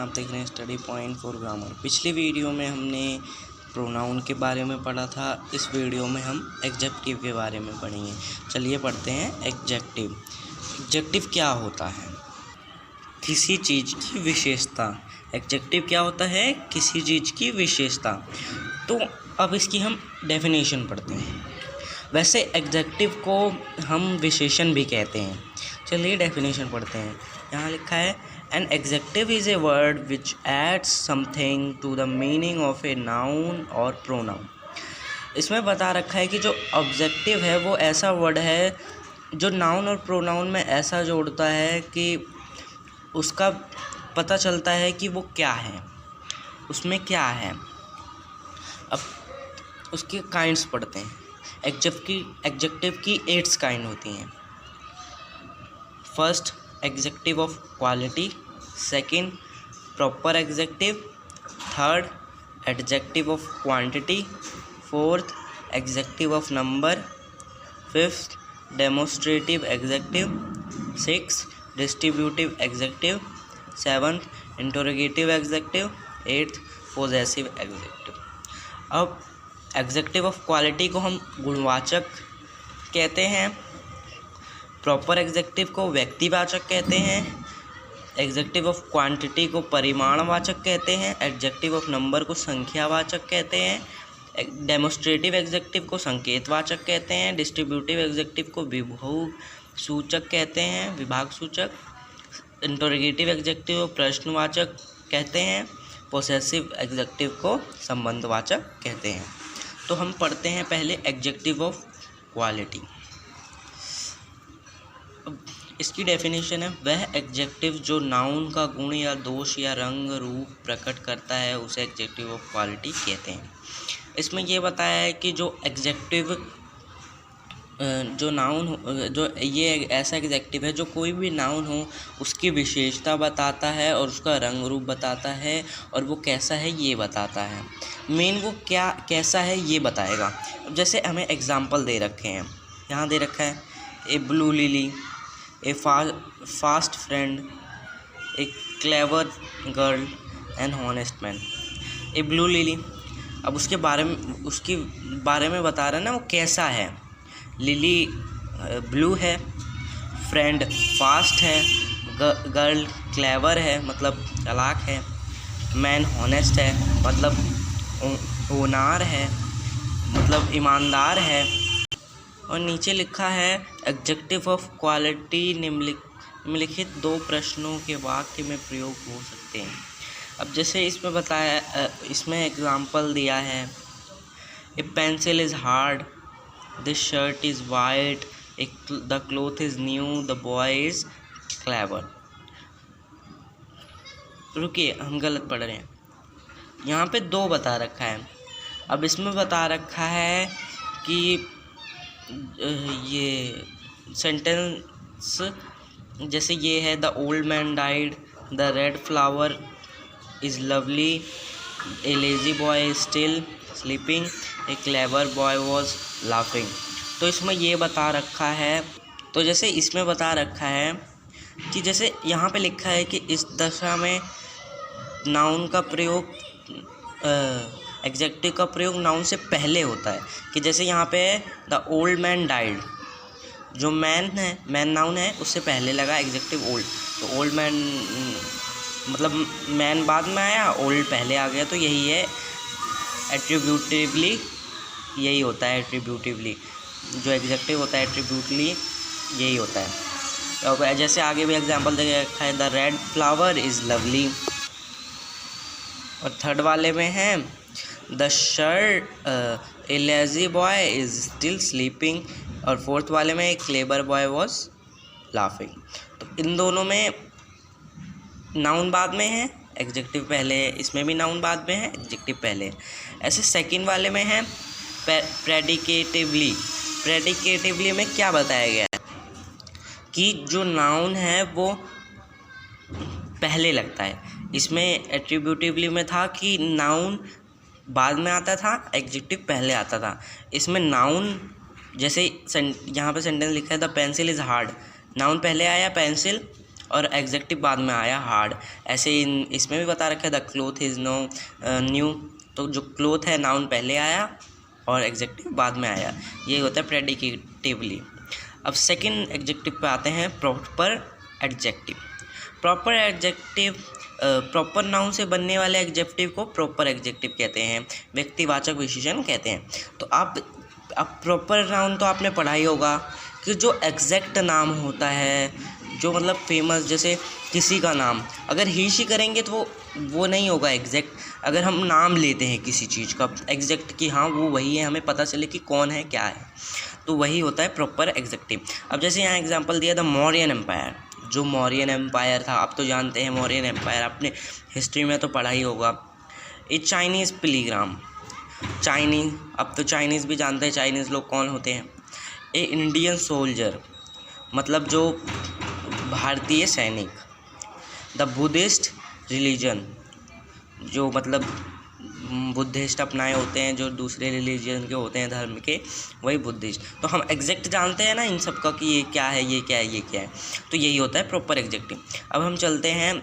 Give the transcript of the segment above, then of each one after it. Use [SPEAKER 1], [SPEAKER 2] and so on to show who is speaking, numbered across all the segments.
[SPEAKER 1] आप देख रहे हैं स्टडी पॉइंट फॉर ग्रामर। पिछली वीडियो में हमने प्रोनाउन के बारे में पढ़ा था। इस वीडियो में हम एग्जेक्टिव के बारे में पढ़ेंगे। चलिए पढ़ते हैं एग्जेक्टिव। एग्जेक्टिव क्या होता है? किसी चीज़ की विशेषता। एग्जेक्टिव क्या होता है? किसी चीज़ की विशेषता। तो अब इसकी हम डेफिनेशन पढ़ते हैं। वैसे एग्जेक्टिव को हम विशेषण भी कहते हैं। चलिए डेफिनेशन पढ़ते हैं। यहाँ लिखा है an adjective is a word which adds something to the meaning of a noun और प्रोनाउन। इसमें बता रखा है कि जो ऑब्जेक्टिव है वो ऐसा वर्ड है जो नाउन और प्रोनाउन में ऐसा जोड़ता है कि उसका पता चलता है कि वो क्या है, उसमें क्या है। अब उसके काइंड्स पढ़ते हैं। एग्जेक्टिव की 8 काइंड होती हैं। First, executive of quality. Second, proper executive. Third, adjective of quantity. Fourth, executive of number. Fifth, demonstrative executive. Six, distributive executive. Seventh, interrogative executive. Eighth, possessive executive. अब एग्जेक्टिव ऑफ क्वालिटी को हम गुणवाचक कहते हैं। Proper executive को व्यक्तिवाचक कहते हैं। Executive of quantity को परिमाणवाचक कहते हैं। एडजेक्टिव ऑफ नंबर को संख्यावाचक कहते हैं। डेमोस्ट्रेटिव एग्जेक्टिव को संकेतवाचक कहते हैं। डिस्ट्रीब्यूटिव एग्जेक्टिव को विभव सूचक कहते हैं, विभाग सूचक। इंटरोगेटिव एग्जेक्टिव को प्रश्नवाचक कहते हैं। पोसेसिव एग्जेक्टिव को संबंधवाचक कहते हैं। तो हम पढ़ते हैं पहले एग्जेक्टिव ऑफ क्वालिटी। इसकी डेफिनेशन है वह एग्जेक्टिव जो नाउन का गुण या दोष या रंग रूप प्रकट करता है उसे एग्जेक्टिव ऑफ क्वालिटी कहते हैं। इसमें यह बताया है कि जो एग्जेक्टिव जो नाउन जो ये ऐसा एग्जेक्टिव है जो कोई भी नाउन हो उसकी विशेषता बताता है और उसका रंग रूप बताता है और वो कैसा है ये बताता है। मेन वो क्या कैसा है ये बताएगा। अब जैसे हमें एग्जांपल दे रखे हैं, यहाँ दे रखा है a blue lily, a fast friend, a clever girl and honest man. A blue lily, अब उसके बारे में बता रहा है ना वो कैसा है। लिली ब्लू है, फ्रेंड फास्ट है, गर्ल क्लेवर है मतलब चालाक है, मैन हॉनेस्ट है मतलब ओनार है मतलब ईमानदार है। और नीचे लिखा है एग्जेक्टिव ऑफ क्वालिटी निम्नलिखित 2 प्रश्नों के वाक्य में प्रयोग हो सकते हैं। अब जैसे इसमें बताया, इसमें एग्जांपल दिया है ए pencil is hard, this shirt is white, the cloth is new, the boy is clever. रुकिए, हम गलत पढ़ रहे हैं। यहाँ पे 2 बता रखा है। अब इसमें बता रखा है कि ये सेंटेंस जैसे ये है the old man died, the red flower is lovely, a lazy boy is still sleeping, A clever boy was laughing. तो इसमें ये बता रखा है, तो जैसे इसमें बता रखा है कि जैसे यहाँ पे लिखा है कि इस दशा में नाउन का प्रयोग एग्जेक्टिव का प्रयोग नाउन से पहले होता है। कि जैसे यहाँ पे द ओल्ड मैन डाइड, जो मैन नाउन है उससे पहले लगा एग्जेक्टिव ओल्ड, तो ओल्ड मैन मतलब मैन बाद में आया, ओल्ड पहले आ गया, तो यही है एट्रीब्यूटिवली, यही होता है एट्रीब्यूटिवली जो एग्जेक्टिव होता है एट्रीब्यूटली यही होता है। तो जैसे आगे भी एग्जांपल दे रखा है the red flower is lovely, और थर्ड वाले में है the shirt a lazy boy is still sleeping, और फोर्थ वाले में क्लेवर बॉय वॉज लाफिंग। तो इन दोनों में नाउन बाद में है, एग्जेक्टिव पहले है। इसमें भी नाउन बाद में है, एग्जेक्टिव पहले है। ऐसे सेकंड वाले में है प्रेडिकेटिवली। प्रेडिकेटिवली में क्या बताया गया है कि जो नाउन है वो पहले लगता है। इसमें एट्रीब्यूटिवली में था कि नाउन बाद में आता था, एग्जेक्टिव पहले आता था। इसमें नाउन जैसे यहाँ पे सेंटेंस लिखा है the pencil is hard, noun पहले आया पेंसिल, और एग्जेक्टिव बाद में आया हार्ड। ऐसे इसमें भी बता रखा है the cloth is no new, तो जो क्लोथ है नाउन पहले आया और एग्जेक्टिव बाद में आया, ये होता है प्रेडिकेटिवली। अब सेकंड एग्जेक्टिव पे आते हैं proper adjective. Proper adjective proper noun से बनने वाले एडजेक्टिव को प्रॉपर एडजेक्टिव कहते हैं, व्यक्तिवाचक विशेषण कहते हैं। तो अब प्रॉपर नाउन तो आपने पढ़ा ही होगा कि जो एग्जैक्ट नाम होता है, जो मतलब फेमस, जैसे किसी का नाम अगर ही शी करेंगे तो वो नहीं होगा एग्जैक्ट। अगर हम नाम लेते हैं किसी चीज़ का एग्जैक्ट कि हाँ वो वही है, हमें पता चले कि कौन है क्या है, तो वही होता है प्रॉपर एग्जेक्टिव। अब जैसे यहाँ एग्जांपल दिया द मौर्यन एम्पायर, जो मौर्यन एम्पायर था, आप तो जानते हैं मौर्यन एम्पायर, आपने हिस्ट्री में तो पढ़ा ही होगा। ए चाइनीज़ पिलीग्राम, चाइनीज़, अब तो चाइनीज़ भी जानते हैं चाइनीज़ लोग कौन होते हैं। ए इंडियन सोल्जर, मतलब जो भारतीय सैनिक। द बुद्धिस्ट रिलीजन, जो मतलब बुद्धिस्ट अपनाए होते हैं, जो दूसरे रिलीजन के होते हैं धर्म के, वही बुद्धिस्ट। तो हम एग्जैक्ट जानते हैं ना इन सब का कि ये क्या है, ये क्या है, ये क्या है, तो यही होता है प्रॉपर एग्जेक्टिव। अब हम चलते हैं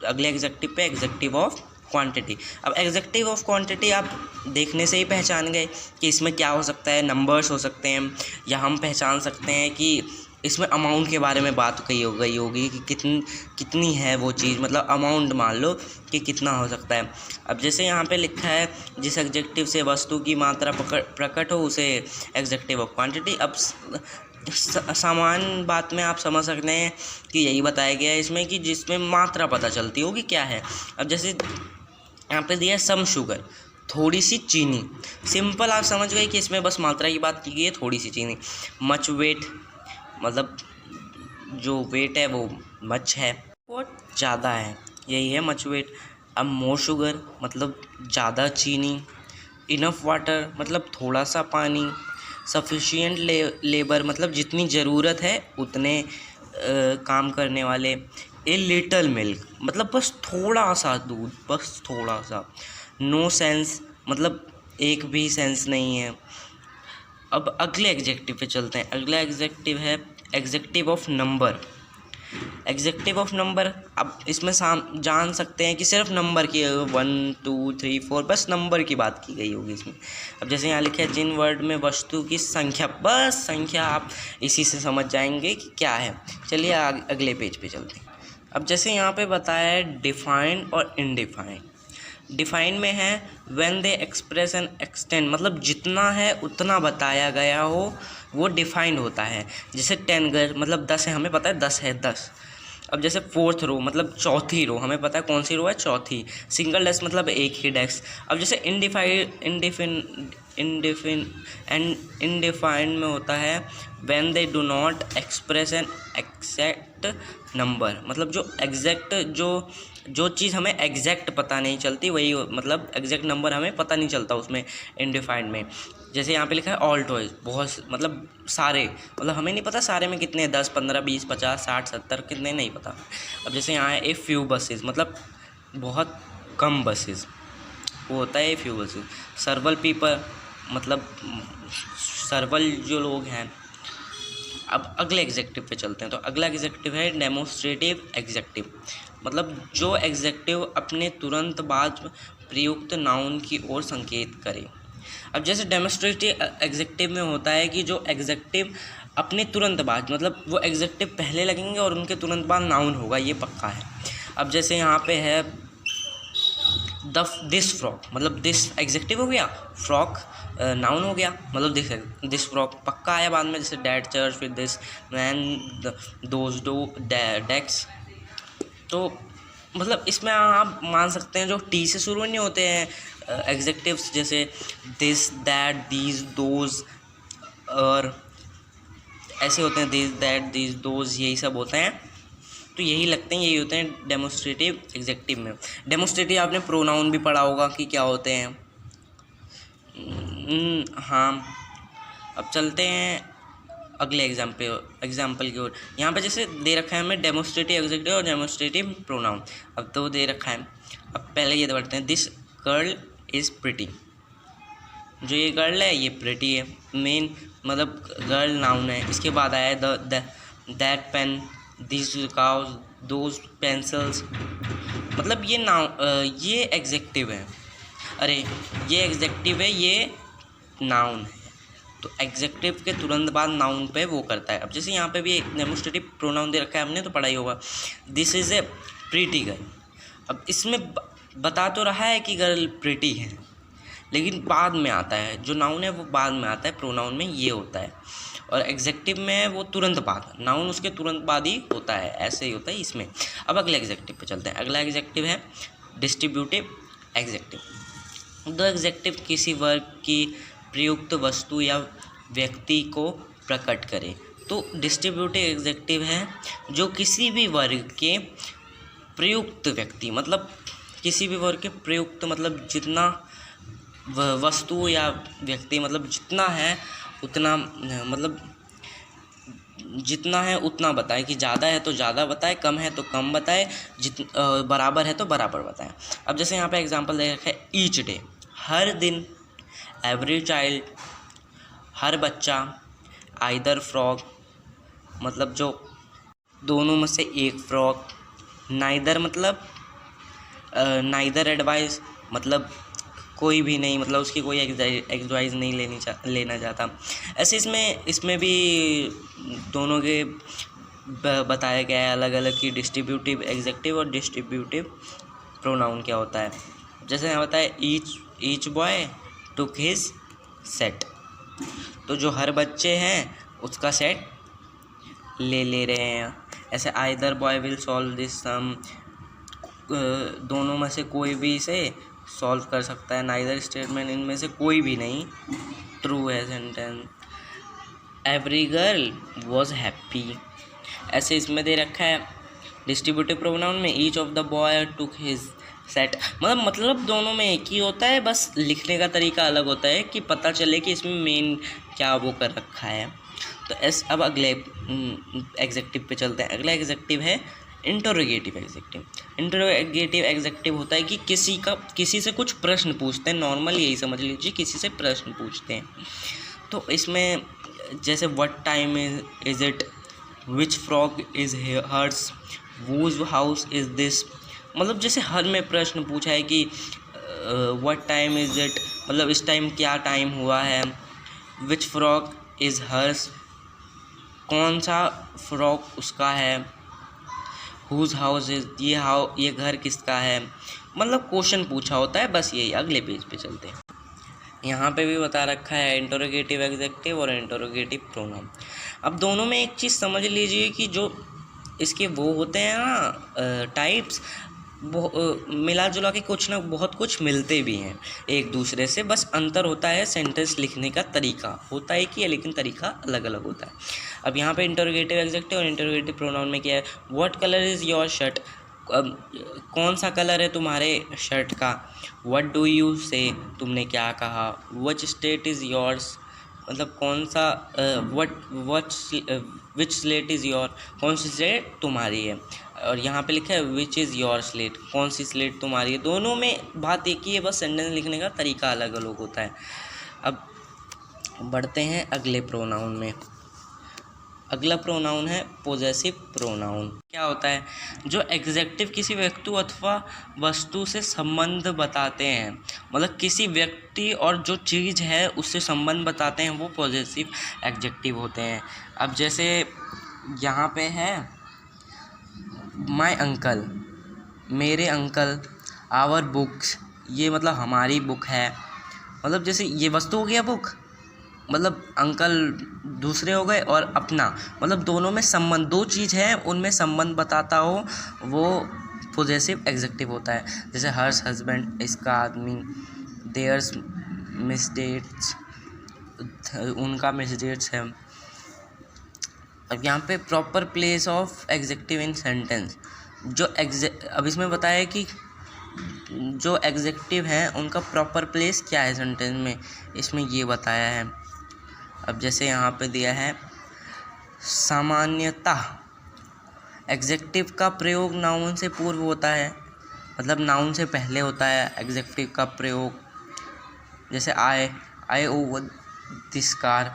[SPEAKER 1] अगले एग्जेक्टिव पे, एग्जेक्टिव ऑफ क्वांटिटी। अब एग्जेक्टिव ऑफ क्वांटिटी आप देखने से ही पहचान गए कि इसमें क्या हो सकता है, नंबर्स हो सकते हैं, या हम पहचान सकते हैं कि इसमें अमाउंट के बारे में बात गई होगी कि कितनी है वो चीज़, मतलब अमाउंट मान लो कि कितना हो सकता है। अब जैसे यहाँ पे लिखा है जिस एग्जेक्टिव से वस्तु की मात्रा प्रकट हो उसे एग्जेक्टिव ऑफ क्वांटिटी। अब सामान्य बात में आप समझ सकते हैं कि यही बताया गया है इसमें कि जिसमें मात्रा पता चलती होगी क्या है। अब जैसे यहाँ पे दिया सम शुगर, थोड़ी सी चीनी, सिंपल आप समझ गए कि इसमें बस मात्रा की बात की गई है, थोड़ी सी चीनी। मच वेट, मतलब जो वेट है वो मच है, बहुत ज़्यादा है, यही है मच वेट। अब मोर शुगर, मतलब ज़्यादा चीनी। इनफ वाटर, मतलब थोड़ा सा पानी। सफिशिएंट लेबर, मतलब जितनी ज़रूरत है उतने काम करने वाले। ए लिटल मिल्क, मतलब बस थोड़ा सा दूध, बस थोड़ा सा। नो सेंस, मतलब एक भी सेंस नहीं है। अब अगले एग्जेक्टिव पे चलते हैं। अगला एग्जेक्टिव है executive of number. Executive of number, अब इसमें जान सकते हैं कि सिर्फ नंबर की 1 2 3 4 बस नंबर की बात की गई होगी इसमें। अब जैसे यहाँ लिखा है जिन वर्ड में वस्तु की संख्या, बस संख्या, आप इसी से समझ जाएंगे कि क्या है। चलिए अगले पेज पे चलते हैं। अब जैसे यहाँ पे बताया है डिफाइंड और इनडिफाइंड। डिफाइन में है when they express an extend, मतलब जितना है उतना बताया गया हो वो डिफाइंड होता है। जैसे 10 घर, मतलब 10 है, हमें पता है 10 है 10। अब जैसे 4th रो, मतलब चौथी रो, हमें पता है कौन सी रो है, चौथी। सिंगल डेस्क, मतलब एक ही डेस्क। अब जैसे इनडिफाइंड में होता है when they do not express an exact number, मतलब जो एग्जैक्ट जो चीज़ हमें एग्जैक्ट पता नहीं चलती, वही मतलब एग्जैक्ट नंबर हमें पता नहीं चलता उसमें इनडिफाइंड में। जैसे यहाँ पे लिखा है ऑल टॉयज, बहुत, मतलब सारे, मतलब हमें नहीं पता सारे में कितने, 10 15 20 50 60 70 कितने, नहीं पता। अब जैसे यहाँ है ए फ्यू बसेस, मतलब बहुत कम बसेस, वो होता है ए फ्यू बसेस। सर्वल पीपल, मतलब सर्वल जो लोग हैं। अब अगले एग्जेक्टिव पे चलते हैं। तो अगला एग्जेक्टिव है डेमोन्स्ट्रेटिव एग्जेक्टिव, मतलब जो एग्जेक्टिव अपने तुरंत बाद प्रयुक्त नाउन की ओर संकेत करे। अब जैसे डेमोन्स्ट्रेटिव एग्जेक्टिव में होता है कि जो एग्जेक्टिव अपने तुरंत बाद, मतलब वो एग्जेक्टिव पहले लगेंगे और उनके तुरंत बाद नाउन होगा, ये पक्का है। अब जैसे यहाँ पे है दिस फ्रॉक, मतलब दिस एग्जेक्टिव हो गया, फ्रॉक नाउन हो गया, मतलब दिस फ्रॉक पक्का आया बाद में। जैसे dad church with this man those do decks, तो मतलब इसमें आप मान सकते हैं जो टी से शुरू नहीं होते हैं एग्जेक्टिव्स, जैसे दिस दैट दीज दोज, और ऐसे होते हैं दिस दैट दीज दोज, यही सब होते हैं। तो यही लगते हैं, यही होते हैं डेमोन्स्ट्रेटिव एग्जेक्टिव में। डेमोन्स्ट्रेटिव आपने प्रोनाउन भी पढ़ा होगा कि क्या होते हैं। हाँ, अब चलते हैं अगले एग्जाम्पल की ओर। यहाँ पे जैसे दे रखा है हमें डेमोन्स्ट्रेटिव एग्जेक्टिव और डेमोन्स्ट्रेटिव प्रोनाउन। अब तो दे रखा है, अब पहले ये पढ़ते हैं। दिस गर्ल इज़ प्रिटी, जो ये गर्ल है ये प्रिटी है, मेन मतलब गर्ल नाउन है। इसके बाद आया that pain, this cows, those pencils, मतलब ये एग्जेक्टिव है। अरे ये एग्जेक्टिव है, ये नाउन है। तो एग्जेक्टिव के तुरंत बाद नाउन पे वो करता है। अब जैसे यहाँ पे भी एक डेमोस्ट्रेटिव प्रोनाउन दे रखा है, हमने तो पढ़ा ही होगा, this is a pretty girl. अब इसमें बता तो रहा है कि गर्ल प्रीटी है, लेकिन बाद में आता है, जो नाउन है वो बाद में आता है, प्रोनाउन में ये होता है, और एग्जेक्टिव में वो तुरंत बाद, नाउन उसके तुरंत बाद ही होता है, ऐसे ही होता है इसमें। अब अगले एग्जेक्टिव पे चलते हैं। अगला एग्जेक्टिव है डिस्ट्रीब्यूटिव एग्जेक्टिव। दो एग्जेक्टिव किसी वर्ग की प्रयुक्त वस्तु या व्यक्ति को प्रकट करे। तो डिस्ट्रीब्यूटिव एग्जेक्टिव है जो किसी भी वर्ग के प्रयुक्त व्यक्ति, मतलब किसी भी वर्ग के प्रयुक्त मतलब जितना वस्तु या व्यक्ति, मतलब जितना है उतना, मतलब जितना है उतना बताए, कि ज़्यादा है तो ज़्यादा बताए, कम है तो कम बताए, बराबर है तो बराबर बताए। अब जैसे यहाँ पे एग्जांपल दे रखा है ईच डे, हर दिन, एवरी चाइल्ड, हर बच्चा, आइदर फ्रॉक, मतलब जो दोनों में से एक फ्रॉक, नाइदर मतलब नाइदर एडवाइस, मतलब कोई भी नहीं, मतलब उसकी कोई एडवाइस नहीं लेना चाहता। ऐसे इसमें भी दोनों के बताया गया है अलग अलग कि डिस्ट्रीब्यूटिव एग्जेक्टिव और डिस्ट्रीब्यूटिव प्रोनाउन क्या होता है। जैसे यहाँ बताया each boy took his set, तो जो हर बच्चे हैं उसका सेट ले रहे हैं। ऐसे either boy will solve this sum, दोनों में से कोई भी इसे सॉल्व कर सकता है। नाइदर स्टेटमेंट, इनमें से कोई भी नहीं ट्रू है sentence. Every girl was happy, ऐसे इसमें दे रखा है डिस्ट्रीब्यूटिव प्रोनाउन में each of the boy took his set, मतलब दोनों में एक ही होता है, बस लिखने का तरीका अलग होता है कि पता चले कि इसमें मेन क्या वो कर रखा है। तो अब अगले एग्जेक्टिव पे चलते हैं। अगला एग्जेक्टिव है इंटरोगेटिव एग्जेक्टिव। इंटरोगेटिव एग्जेक्टिव होता है कि किसी से कुछ प्रश्न पूछते हैं, नॉर्मल यही समझ लीजिए, किसी से प्रश्न पूछते हैं। तो इसमें जैसे what time is it, which frock is hers, whose house is this, मतलब जैसे हर में प्रश्न पूछा है कि व्हाट टाइम इज इट, मतलब इस टाइम क्या टाइम हुआ है, विच फ्रॉक इज हर्स, कौन सा फ्रॉक उसका है, हुज हाउस इज, ये घर किसका है, मतलब क्वेश्चन पूछा होता है, बस यही। अगले पेज पे चलते हैं। यहाँ पे भी बता रखा है इंटरोगेटिव एग्जेक्टिव और इंटरोगेटिव प्रोनाउन। अब दोनों में एक चीज़ समझ लीजिए कि जो इसके वो होते हैं ना टाइप्स, मिला जुला के कुछ ना बहुत कुछ मिलते भी हैं एक दूसरे से, बस अंतर होता है सेंटेंस लिखने का तरीका, होता है कि लेकिन तरीका अलग अलग होता है। अब यहाँ पे इंटरोगेटिव एग्जेक्टिव और इंटरोगेटिव प्रोनाउन में क्या है, what colour is your shirt, कौन सा कलर है तुम्हारे शर्ट का, व्हाट डू यू से, तुमने क्या कहा, व्हिच स्टेट इज़ योर्स, मतलब कौन सा, विच स्लेट इज़ योर, कौन सी स्लेट तुम्हारी है, और यहाँ पे लिखा है विच इज़ योर स्लेट, कौन सी स्लेट तुम्हारी है। दोनों में बात एक ही है, बस सेंटेंस लिखने का तरीका अलग अलग होता है। अब बढ़ते हैं अगले प्रोनाउन में। अगला प्रोनाउन है पोजेसिव प्रोनाउन। क्या होता है, जो एग्जेक्टिव किसी व्यक्ति अथवा वस्तु से संबंध बताते हैं, मतलब किसी व्यक्ति और जो चीज़ है उससे संबंध बताते हैं, वो पोजेसिव एग्जेक्टिव होते हैं। अब जैसे यहाँ पे है माय अंकल, मेरे अंकल, आवर बुक्स, ये मतलब हमारी बुक है, मतलब जैसे ये वस्तु हो गया बुक, मतलब अंकल दूसरे हो गए, और अपना, मतलब दोनों में संबंध, दो चीज़ है उनमें संबंध बताता हो, वो पोजेसिव एग्जेक्टिव होता है। जैसे हर्स हस्बैंड, इसका आदमी, देयर्स मिसडेट्स, उनका मिसडेट्स है। अब यहाँ पे proper place of adjective in sentence, जो अब इसमें बताया है कि जो एग्जेक्टिव हैं उनका प्रॉपर प्लेस क्या है सेंटेंस में, इसमें ये बताया है। अब जैसे यहाँ पे दिया है सामान्यतः, एग्जेक्टिव का प्रयोग नाउन से पूर्व होता है, मतलब नाउन से पहले होता है एग्जेक्टिव का प्रयोग। जैसे आई over this car,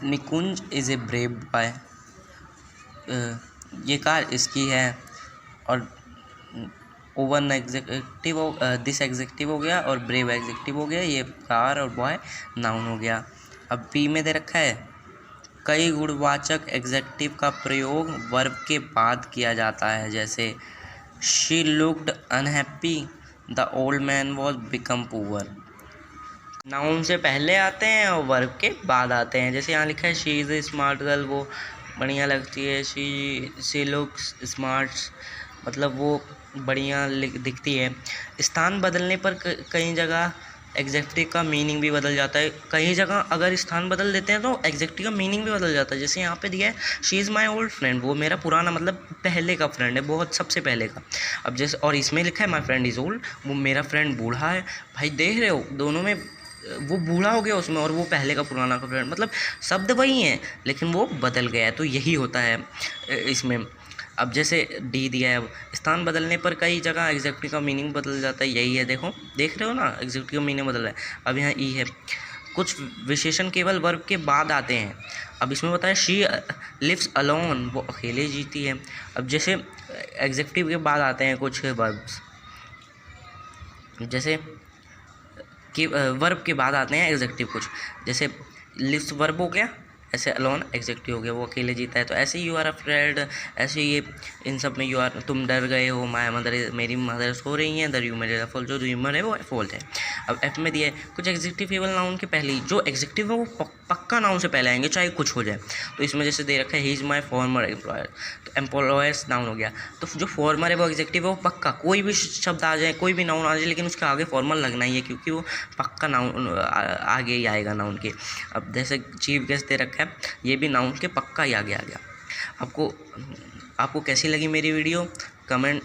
[SPEAKER 1] Nikunj is a brave boy, ये कार इसकी है, और ओवन एग्जेक्टिव दिस एग्जेक्टिव हो गया और ब्रेव एग्जेक्टिव हो गया। ये कार और बॉय नाउन हो गया। अब बी में दे रखा है कई गुणवाचक एग्जेक्टिव का प्रयोग वर्ब के बाद किया जाता है, जैसे she looked unhappy, the old man was become poor. Noun से पहले आते हैं और वर्ब के बाद आते हैं। जैसे यहाँ लिखा है she is a smart girl, वो बढ़िया लगती है। शी लुक्स स्मार्ट, मतलब वो बढ़िया दिखती है। स्थान बदलने पर कई जगह एग्जेक्टिव का मीनिंग भी बदल जाता है। कई जगह अगर स्थान बदल देते हैं तो एग्जेक्टिव का मीनिंग भी बदल जाता है। जैसे यहाँ पे दिया है she is my old friend, वो मेरा पुराना मतलब पहले का फ्रेंड है, बहुत सबसे पहले का। अब जैसे और इसमें लिखा है माई फ्रेंड इज़ ओल्ड, वो मेरा फ्रेंड बूढ़ा है। भाई देख रहे हो दोनों में वो बूढ़ा हो गया उसमें, और वो पहले का पुराना का फ्रेंड, मतलब शब्द वही हैं लेकिन वो बदल गया है। तो यही होता है इसमें। अब जैसे डी दिया है, अब स्थान बदलने पर कई जगह एग्जेक्टिव का मीनिंग बदल जाता है। यही है, देखो देख रहे हो ना, एग्जेक्टिव का मीनिंग बदल रहा है। अब यहाँ ई है कुछ विशेषण केवल वर्ब के बाद आते हैं। अब इसमें बताया शी लिव्स अलोन, वो अकेले जीती है। अब जैसे एग्जेक्टिव के बाद आते हैं कुछ वर्ब्स, जैसे कि वर्ब के बाद आते हैं एग्जेक्टिव कुछ, जैसे लिव्स वर्ब हो गया, ऐसे अलोन एग्जेक्टिव हो गया, वो अकेले जीता है। तो ऐसे यू आर अफ्रेड, ऐसे ये इन सब में यू आर तुम डर गए हो, माय मदर मेरी मदर सो रही हैं, द र्यूमर इज फॉल, जो र्यूमर है वो फॉल्ट है। अब एफ में दिया है कुछ एग्जेक्टिव केवल नाउन के पहले ही, जो एग्जेक्टिव है वो पक्का नाउन से पहले आएंगे चाहे कुछ हो जाए। तो इसमें जैसे दे रखा है he is my farmer employer, तो एम्प्लॉयर्स नाउन हो गया। तो जो फॉर्मर है वो एग्जेक्टिव है, वो पक्का कोई भी शब्द आ जाए, कोई भी नाउन आ जाए, लेकिन उसके आगे फॉर्मर लगना ही है क्योंकि वो पक्का नाउन आगे ही आएगा नाउन के। अब जैसे चीफ गेस्ट दे रखा है, ये भी नाउन के पक्का ही आगे आ गया। आपको कैसी लगी मेरी वीडियो? कमेंट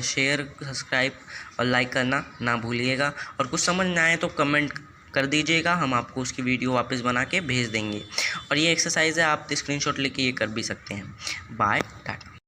[SPEAKER 1] शेयर सब्सक्राइब और लाइक करना ना भूलिएगा, और कुछ समझ ना आए तो कमेंट कर दीजिएगा, हम आपको उसकी वीडियो वापस बना के भेज देंगे। और ये एक्सरसाइज है, आप स्क्रीनशॉट लेके ये कर भी सकते हैं। बाय टाटा।